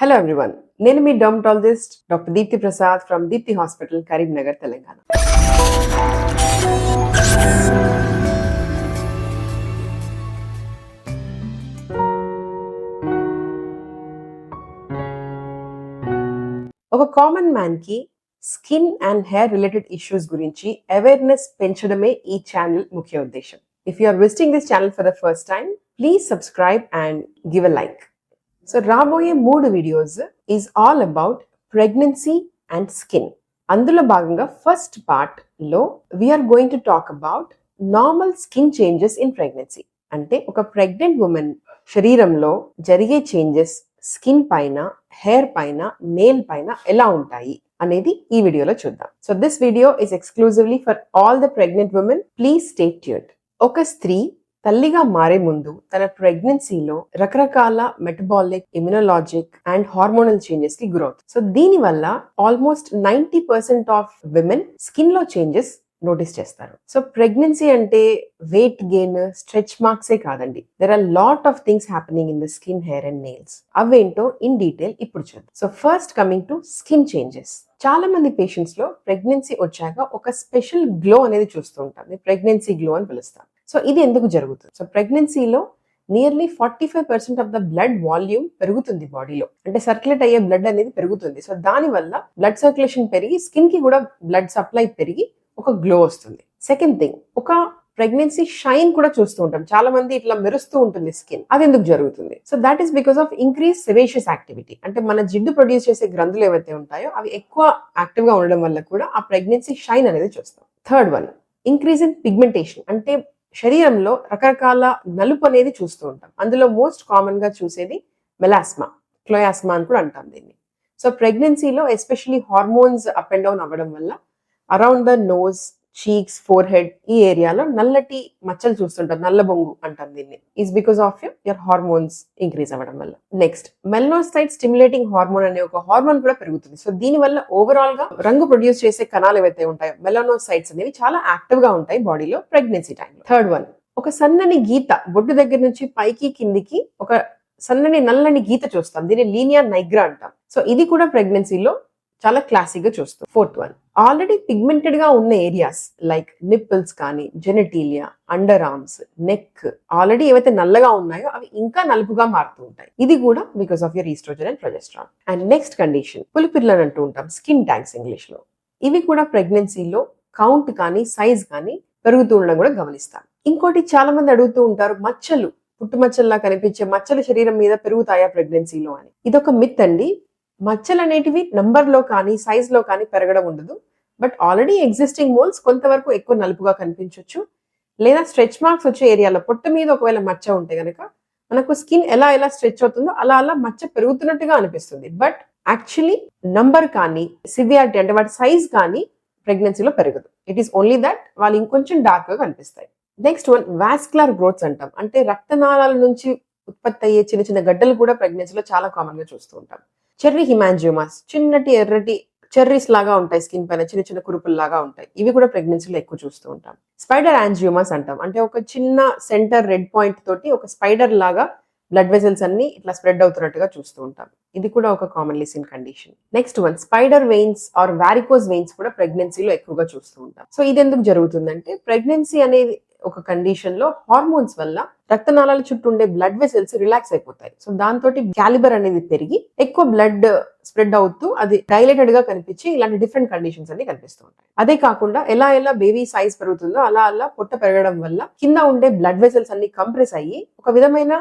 Hello everyone. నేను మీ dermatologist doctor Deepthi Prasad from Deepthi hospital Karimnagar Telangana. ఒక కామన్ మ్యాన్ కి skin and hair related issues గురించి అవేర్నెస్ పెంచడమే ఈ ఛానల్ ముఖ్య ఉద్దేశం. If you are visiting this channel for the first time, please subscribe and give a like. So రాబోయే 3 videos is all about pregnancy and skin. అందులో భాగంగా first part లో we are going to talk about normal skin changes in pregnancy. అంటే ఒక pregnant women శరీరంలో జరిగే changes skin పైన, hair పైన, నెయిల్ పైన ఎలా ఉంటాయి అనేది ఈ వీడియోలో చూద్దాం. So this video is exclusively for all the pregnant women. Please stay tuned. ఒక స్త్రీ తల్లిగా మారే ముందు తన ప్రెగ్నెన్సీలో రకరకాల మెటబాలిక్, ఇమ్యునలాజిక్ అండ్ హార్మోనల్ చేంజెస్ కి గ్రోత్. సో దీని వల్ల ఆల్మోస్ట్ 90% ఆఫ్ విమెన్ స్కిన్ లో చేంజెస్ నోటీస్ చేస్తారు. సో ప్రెగ్నెన్సీ అంటే వెయిట్ గెయిన్, స్ట్రెచ్ మార్క్సే కాదండి. There are lot of things happening in the skin, hair and nails. అవేంటో ఇన్ డీటెయిల్ ఇప్పుడు చూద్దాం. So first coming to skin changes. చాలా మంది పేషెంట్స్ లో ప్రెగ్నెన్సీ వచ్చాక ఒక స్పెషల్ గ్లో అనేది చూస్తూ ఉంటాం. ప్రెగ్నెన్సీ గ్లో అని పిలుస్తాం. సో ఇది ఎందుకు జరుగుతుంది? సో ప్రెగ్నెన్సీలో nearly 45% of the blood volume పెరుగుతుంది బాడీలో. అంటే సర్క్యులేట్ అయ్యే బ్లడ్ అనేది పెరుగుతుంది. సో దాని వల్ల బ్లడ్ సర్క్యులేషన్ పెరిగి స్కిన్ కి కూడా బ్లడ్ సప్లై పెరిగి ఒక గ్లో వస్తుంది. సెకండ్ థింగ్, ఒక ప్రెగ్నెన్సీ షైన్ కూడా చూస్తూ ఉంటాం. చాలా మంది ఇట్లా మెరుస్తూ ఉంటుంది స్కిన్. అది ఎందుకు జరుగుతుంది? So that is because of increase sebaceous activity. అంటే మన జిడ్డు ప్రొడ్యూస్ చేసే గ్రంథులు ఏవైతే ఉంటాయో అవి ఎక్కువ యాక్టివ్ గా ఉండడం వల్ల కూడా ఆ ప్రెగ్నెన్సీ షైన్ అనేది చూస్తాం. Third one, increase in pigmentation. అంటే శరీరంలో రకరకాల నలుపు అనేది చూస్తూ ఉంటాం. అందులో మోస్ట్ కామన్ గా చూసేది మెలాస్మా, క్లోయాస్మా అని కూడా అంటాం దీన్ని. సో ప్రెగ్నెన్సీలో especially hormones up and down అవ్వడం వల్ల around the nose, cheeks, forehead ఈ ఏరియాలో నల్లటి మచ్చలు చూస్తుంటాం. నల్ల బొంగు అంటాం దీన్ని. Is because of your hormones increase అవ్వడం వల్ల. నెక్స్ట్, మెలనోసైట్ స్టిమ్యులేటింగ్ హార్మోన్ అనే ఒక హార్మోన్ కూడా పెరుగుతుంది. సో దీని వల్ల ఓవరాల్ గా రంగు ప్రొడ్యూస్ చేసే కణాలు ఏవైతే ఉంటాయో మెలనోసైట్స్ అనేవి చాలా యాక్టివ్ గా ఉంటాయి బాడీలో ప్రెగ్నెన్సీ టైంలో. థర్డ్ వన్, ఒక సన్నని గీత బొడ్డు దగ్గర నుంచి పైకి కిందికి ఒక సన్నని నల్లని గీత చూస్తాం. దీన్ని లీనియా నైగ్రా అంటాం. సో ఇది కూడా ప్రెగ్నెన్సీలో చాలా క్లాసిక్ గా చూస్తాం. ఫోర్త్ వన్, ఆల్రెడీ పిగ్మెంటెడ్ గా ఉన్న ఏరియాస్ లైక్ నిప్పుల్స్ కానీ, జెనెటీలియా, అండర్ ఆర్మ్స్, నెక్ ఆల్రెడీ ఏవైతే నల్లగా ఉన్నాయో అవి ఇంకా నలుపుగా మారుతూ ఉంటాయి. ఇది కూడా because of your estrogen and progesterone. And next condition, పులిపిర్లను అంటూ ఉంటాం, స్కిన్ ట్యాంక్స్ ఇంగ్లీష్ లో. ఇవి కూడా ప్రెగ్నెన్సీలో కౌంట్ కానీ, సైజ్ కానీ పెరుగుతూ ఉండడం కూడా గమనిస్తాం. ఇంకోటి చాలా మంది అడుగుతూ ఉంటారు, మచ్చలు, పుట్టుమచ్చల్లా కనిపించే మచ్చలు శరీరం మీద పెరుగుతాయా ప్రెగ్నెన్సీలో అని. ఇదొక మిత్ అండి. మచ్చలు అనేటివి నంబర్ లో కానీ, సైజ్ లో కానీ పెరగడం ఉండదు. బట్ ఆల్రెడీ ఎగ్జిస్టింగ్ మోల్స్ కొంతవరకు ఎక్కువ నలుపుగా కనిపించవచ్చు. లేదా స్ట్రెచ్ మార్క్స్ వచ్చే ఏరియాలో పొట్ట మీద ఒకవేళ మచ్చ ఉంటే గనక మనకు స్కిన్ ఎలా స్ట్రెచ్ అవుతుందో అలా మచ్చ పెరుగుతున్నట్టుగా అనిపిస్తుంది. బట్ యాక్చువల్లీ నంబర్ కానీ, సివియారిటీ అంటే వాటి సైజ్ కానీ ప్రెగ్నెన్సీలో పెరగదు. ఇట్ ఈస్ ఓన్లీ దట్ వాళ్ళు ఇంకొంచెం డార్క్ గా కనిపిస్తాయి. నెక్స్ట్ వన్, వాస్కులర్ గ్రోత్స్ అంటాం. అంటే రక్తనాళాల నుంచి ఉత్పత్తి అయ్యే చిన్న చిన్న గడ్డలు కూడా ప్రెగ్నెన్సీలో చాలా కామన్ గా చూస్తూ ఉంటాం. చెర్రీ హిమాంజియోమాస్, చిన్నటి ఎర్రటి చెర్రీస్ లాగా ఉంటాయి, స్కిన్ పైన చిన్న చిన్న కురుపులు లాగా ఉంటాయి. ఇవి కూడా ప్రెగ్నెన్సీలో ఎక్కువ చూస్తూ ఉంటాం. స్పైడర్ యాంజియోమాస్ అంటాం. అంటే ఒక చిన్న సెంటర్ రెడ్ పాయింట్ తోటి ఒక స్పైడర్ లాగా బ్లడ్ వెసల్స్ అన్ని ఇట్లా స్ప్రెడ్ అవుతున్నట్టుగా చూస్తూ ఉంటాం. ఇది కూడా ఒక commonly seen condition. Next one, spider veins or varicose veins కూడా ప్రెగ్నెన్సీలో ఎక్కువగా చూస్తూ ఉంటాం. సో ఇది ఎందుకు జరుగుతుందంటే ప్రెగ్నెన్సీ అనేది ఒక కండిషన్ లో హార్మోన్స్ వల్ల రక్తనాళాల చుట్టూ ఉండే బ్లడ్ వెసల్స్ రిలాక్స్ అయిపోతాయి. సో దాంతో క్యాలిబర్ అనేది పెరిగి ఎక్కువ బ్లడ్ స్ప్రెడ్ అవుతూ అది డైలేటెడ్ గా కనిపించి ఇలాంటి డిఫరెంట్ కండిషన్స్ అన్ని కనిపిస్తూ ఉంటాయి. అదే కాకుండా ఎలా బేబీ సైజ్ పెరుగుతుందో అలా పొట్ట పెరగడం వల్ల కింద ఉండే బ్లడ్ వెసల్స్ అన్ని కంప్రెస్ అయ్యి ఒక విధమైన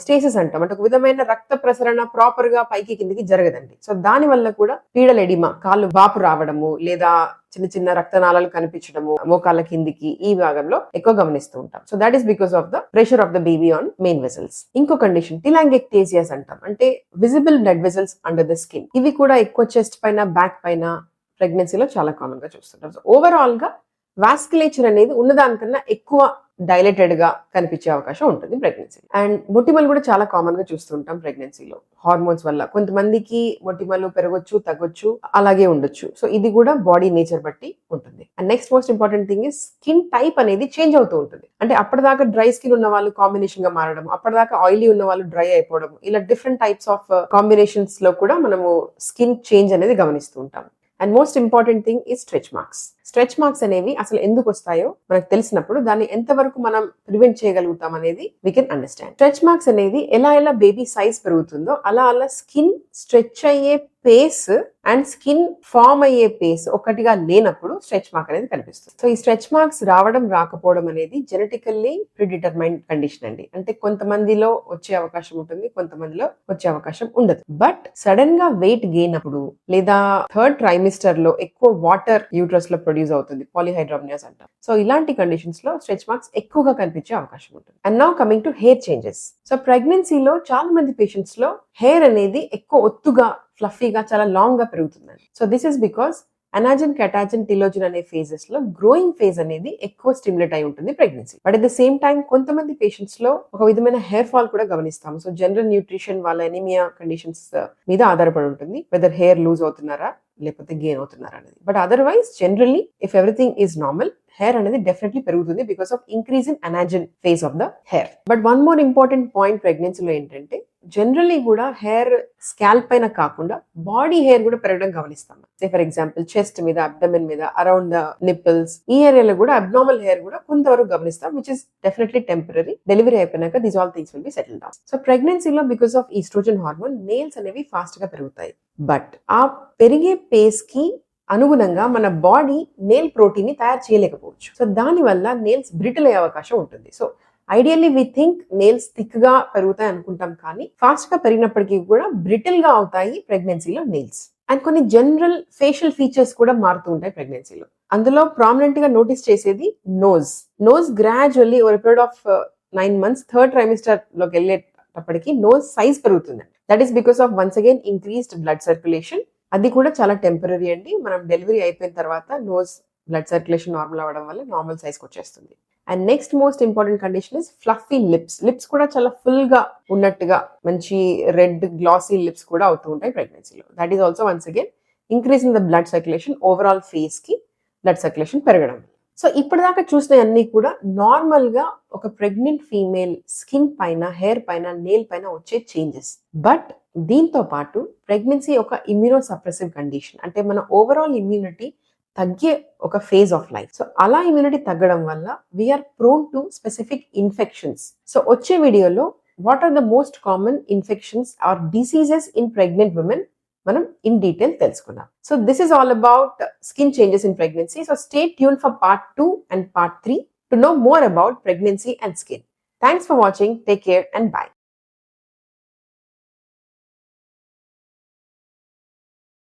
స్టేసిస్ అంటాం. అంటే ఒక విధమైన రక్త ప్రసరణ ప్రాపర్ గా పైకి కిందికి జరగదండి. సో దాని వల్ల కూడా పీడల ఎడిమా, కాళ్ళు వాపు రావడము, లేదా చిన్న చిన్న రక్తనాళాలు కనిపించడము మోకాళ్ళ కిందికి ఈ భాగంలో ఎక్కువ గమనిస్తూ ఉంటాం. So that is because of the pressure of the baby on main vessels. ఇంకో కండిషన్ టిలాంగెక్టేసియాస్ అంటాం. అంటే visible blood vessels under the skin. ఇవి కూడా ఎక్కువ చెస్ట్ పైన, బ్యాక్ పైన ప్రెగ్నెన్సీలో చాలా కామన్ గా చూస్తుంటాం. సో ఓవరాల్ గా వాస్కులేచర్ అనేది ఉన్నదానికన్నా ఎక్కువ డైలేటెడ్ గా కనిపించే అవకాశం ఉంటుంది ప్రెగ్నెన్సీ. అండ్ మొటిమలు కూడా చాలా కామన్ గా చూస్తుంటాం ప్రెగ్నెన్సీలో హార్మోన్స్ వల్ల. కొంతమందికి మొటిమలు పెరగొచ్చు, తగ్గొచ్చు, అలాగే ఉండొచ్చు. సో ఇది కూడా బాడీ నేచర్ బట్టి ఉంటుంది. And next most important thing is skin type అనేది చేంజ్ అవుతూ ఉంటుంది. అంటే అప్పటిదాకా డ్రై స్కిన్ ఉన్న వాళ్ళు కాంబినేషన్ గా మారడం, అప్పటిదాకా ఆయిలీ ఉన్న వాళ్ళు డ్రై అయిపోవడం, ఇలా డిఫరెంట్ టైప్స్ ఆఫ్ కాంబినేషన్స్ లో కూడా మనము స్కిన్ చేంజ్ అనేది గమనిస్తూ ఉంటాం. అండ్ మోస్ట్ ఇంపార్టెంట్ థింగ్ ఈ స్ట్రెచ్ మార్క్స్. స్ట్రెచ్ మార్క్స్ అనేవి అసలు ఎందుకు వస్తాయో మనకు తెలిసినప్పుడు దాన్ని ఎంతవరకు మనం ప్రివెంట్ చేయగలుగుతాం అనేది we can understand. Stretch marks అనేది ఎలా బేబీ సైజ్ పెరుగుతుందో అలా స్కిన్ స్ట్రెచ్ అయ్యే పేస్ అండ్ స్కిన్ ఫామ్ అయ్యే పేస్ ఒకటిగా లేనప్పుడు స్ట్రెచ్ మార్క్ అనేది కనిపిస్తుంది. సో ఈ స్ట్రెచ్ మార్క్స్ రావడం రాకపోవడం అనేది జెనెటికల్లీ ప్రిడిటర్మైన్డ్ కండిషన్ అండి. అంటే కొంతమందిలో వచ్చే అవకాశం ఉంటుంది, కొంతమందిలో వచ్చే అవకాశం ఉండదు. బట్ సడన్ గా వెయిట్ గెయిన్ అప్పుడు లేదా థర్డ్ ట్రైమిస్టర్ లో ఎక్కువ వాటర్ యూట్రస్ లో ప్రొడ్యూస్ అవుతుంది, పాలిహైడ్రామియాస్ అంటారు. సో ఇలాంటి కండిషన్స్ లో స్ట్రెచ్ మార్క్స్ ఎక్కువగా కనిపించే అవకాశం ఉంటుంది. And now coming to hair changes. So ప్రెగ్నెన్సీలో చాలా మంది పేషెంట్స్ లో హెయిర్ అనేది ఎక్కువ ఒత్తుగా, ఫ్లఫీగా, చాలా లాంగ్ గా పెరుగుతుందండి. So this is because anagen, catagen, telogen అనే ఫేజెస్ లో గ్రోయింగ్ ఫేజ్ అనేది ఎక్కువ స్టిమ్యులేట్ అయి ఉంటుంది pregnancy. But at the same time కొంతమంది పేషెంట్స్ లో ఒక విధమైన హెయిర్ ఫాల్ కూడా గమనిస్తాము. సో జనరల్ న్యూట్రిషన్, వాళ్ళ ఎనీమియా కండిషన్స్ మీద ఆధారపడి ఉంటుంది వెదర్ హెయిర్ లూజ్ అవుతున్నారా లేకపోతే గెయిన్ అవుతున్నారా అనేది. But otherwise generally if everything is normal, hair అనేది డెఫినెట్లీ పెరుగుతుంది because of increase in anagen phase of the hair. But one more important point ప్రెగ్నెన్సీలో ఏంటంటే జనరల్లీ కూడా హెయిర్ స్కాల్ప్ పైన కాకుండా బాడీ హెయిర్ కూడా పెరగడం గమనిస్తాం. సే ఫర్ ఎగ్జాంపుల్ చెస్ట్ మీద, అబ్డమెన్ మీద, అరౌండ్ ద నిప్పుల్స్, ఈ ఏరియాలో కూడా అబ్నార్మల్ హెయిర్ కూడా కొంతవరకు గమనిస్తాం, which is definitely temporary. Delivery అయిపోయినాక these all things will be settle down. So ప్రెగ్నెన్సీలో because of estrogen hormone nails అనేవి ఫాస్ట్ గా పెరుగుతాయి. బట్ ఆ పెరిగే పేస్ కి అనుగుణంగా మన బాడీ నెయిల్ ప్రోటీన్ ని తయారు చేయలేకపోవచ్చు. సో దాని వల్ల నెయిల్స్ బ్రిటిల్ అయ్యే అవకాశం ఉంటుంది. So ideally we think nails thick గా పెరుగుతాయి అనుకుంటాం, కానీ ఫాస్ట్ గా పెరిగినప్పటికీ కూడా బ్రిటిల్ గా అవుతాయి ప్రెగ్నెన్సీలో నెయిల్స్. అండ్ కొన్ని జనరల్ ఫేషియల్ ఫీచర్స్ కూడా మారుతూ ఉంటాయి ప్రెగ్నెన్సీలో. అందులో ప్రామినెంట్ గా నోటీస్ చేసేది nose gradually over period of 9 months third trimester లోకి వెళ్ళేటప్పటికి నోస్ సైజ్ పెరుగుతుంది. That is because of once again increased blood circulation. అది కూడా చాలా టెంపరీ అండి. మనం డెలివరీ అయిపోయిన తర్వాత నోస్ బ్లడ్ సర్క్యులేషన్ నార్మల్ అవ్వడం వల్ల నార్మల్ సైజ్కి వచ్చేస్తుంది. And next most important condition is fluffy lips. Lips కూడా చాలా ఫుల్ గా ఉన్నట్టుగా మంచి రెడ్ గ్లాసీ లిప్స్ కూడా అవుతూ ఉంటాయి ప్రెగ్నెన్సీలో. That is also once again increase in the blood circulation, overall face కి బ్లడ్ సర్క్యులేషన్ పెరగడం. సో ఇప్పటిదాకా చూసిన అన్ని కూడా నార్మల్ గా ఒక ప్రెగ్నెంట్ ఫీమేల్ స్కిన్ పైన, హెయిర్ పైన, నెయిల్ పైన వచ్చే చేంజెస్. బట్ దీంతో పాటు ప్రెగ్నెన్సీ ఒక ఇమ్యూనో సప్రెసివ్ కండిషన్. అంటే మన ఓవరాల్ ఇమ్యూనిటీ తగ్గే ఒక ఫేజ్ ఆఫ్ లైఫ్. సో అలా ఇమ్యూనిటీ తగ్గడం వల్ల we are prone to specific infections. So వచ్చే వీడియోలో what are the most common infections or diseases in pregnant women మనం ఇన్ డీటెయిల్ తెలుసుకున్నాం. So this is all about skin changes in pregnancy. So stay tune for part 2 and part 3 to know more about pregnancy and skin. Thanks for watching. Take care and bye.